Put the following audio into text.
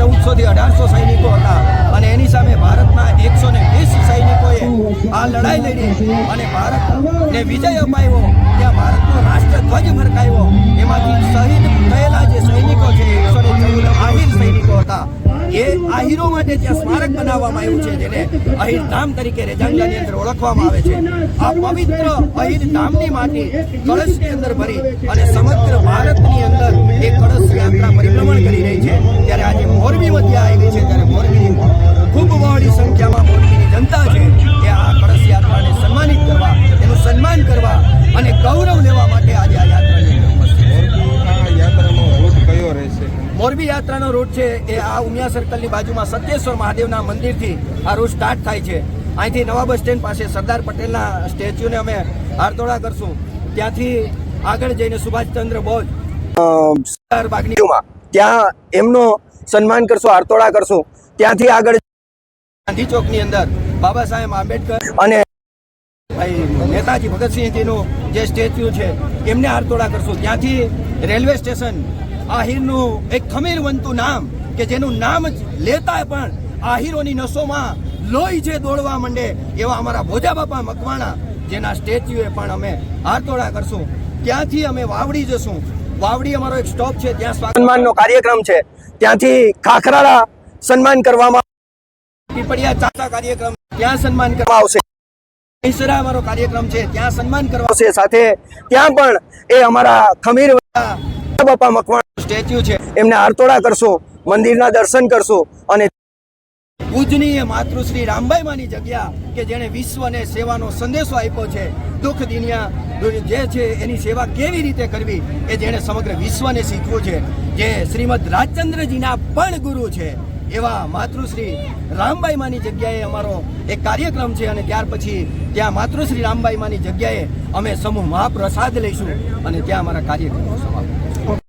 1400 થી 1800 સૈનિકો હતા અને એની સામે ભારતના 120 સૈનિકોએ આ લડાઈ લડી અને ભારતને વિજય અપાવ્યો। ત્યાં ભારતનો રાષ્ટ્રધ્વજ ફરકાવ્યો। એમાંથી શહીદ થયેલા જે સૈનિકો છે 114 આહિર સૈનિકો હતા। એ આહિરો માટે ત્યાં સ્મારક બનાવવામાં આવ્યું છે, જેને અહિર ધામ તરીકે રેજાંગલાની અંદર ઓળખવામાં આવે છે। આ પવિત્ર અહિર ધામની માટી કળશની અંદર ભરી અને સમગ્ર ભારતની અંદર એ કળશ યાત્રા પરિભ્રમણ કરી રહી છે। ત્યારે આજે મોરબી મધ્ય આવી છે, ત્યારે મોરબીની ખૂબ બહોળી સંખ્યામાં મોરબીની જનતા છે એ આ કળશ યાત્રાને સન્માનિત કરવા, એનું સન્માન કરવા અને ગૌરવ લેવા માટે આજે આ યાત્રાની મોરબી યાત્રાનો રૂટ છે એ આ ઉમિયા સર્કલની બાજુમાં સત્યેશ્વર મહાદેવના મંદિરથી આ રૂટ સ્ટાર્ટ થાય છે। અહીંથી નવા બસ સ્ટેન્ડ પાસે સરદાર પટેલના સ્ટેચ્યુને અમે હારતોડા કરશું। ત્યાંથી આગળ જઈને સુભાષચંદ્ર બોઝ બાગનીમાં ત્યાં એમનો સન્માન કરશું, હારતોડા કરશું। ત્યાંથી આગળ ગાંધી ચોકની અંદર બાબા સાહેબ આંબેડકર અને નેતાજી ભગતસિંહજીનું જે સ્ટેચ્યુ છે એમને હારતોડા કરશું। ત્યાંથી રેલવે સ્ટેશન આહિરનું એક ખમીરવંતું નામ કે જેનું નામ જ લેતા પણ આહિરોની નસોમાં લોહી જે દોડવા માંડે એવા અમારા ભોજા બાપા મકવાણા જેના સ્ટેચ્યુએ પણ અમે હારતોડા કરશું। ત્યાંથી અમે વાવડી જશું। વાવડી અમારો એક સ્ટોપ છે, ત્યાં સન્માનનો કાર્યક્રમ છે। ત્યાંથી ખાખરાળા સન્માન કરવામાં, પીપળિયા ચાચા કાર્યક્રમ ત્યાં સન્માન કરવામાં આવશે। મહેસરા અમારો કાર્યક્રમ છે, ત્યાં સન્માન કરવા આવશે। સાથે ત્યાં પણ એ અમારા ખમીર બાપા મકવાણા સ્ટેચ્યુ છે એમને હારતોડા કરશું, મંદિરના દર્શન કરશું અને પૂજનીય માતૃશ્રી રામબાઈ માની જગ્યા કે જેણે વિશ્વને સેવાનો સંદેશો આપ્યો છે। દુઃખ દુનિયા જે છે એની સેવા કેવી રીતે કરવી એ જેણે સમગ્ર વિશ્વને શીખવું છે, જે શ્રીમદ રાજચંદ્રજીના પણ ગુરુ છે એવા માતૃશ્રી રામબાઈ માની જગ્યાએ અમારો એક કાર્યક્રમ છે। અને ત્યાર પછી ત્યાં માતૃશ્રી રામબાઈ માની જગ્યાએ અમે સમૂહ મહાપ્રસાદ લઈશું અને ત્યાં અમારા કાર્યક્રમો સમાપ્ત।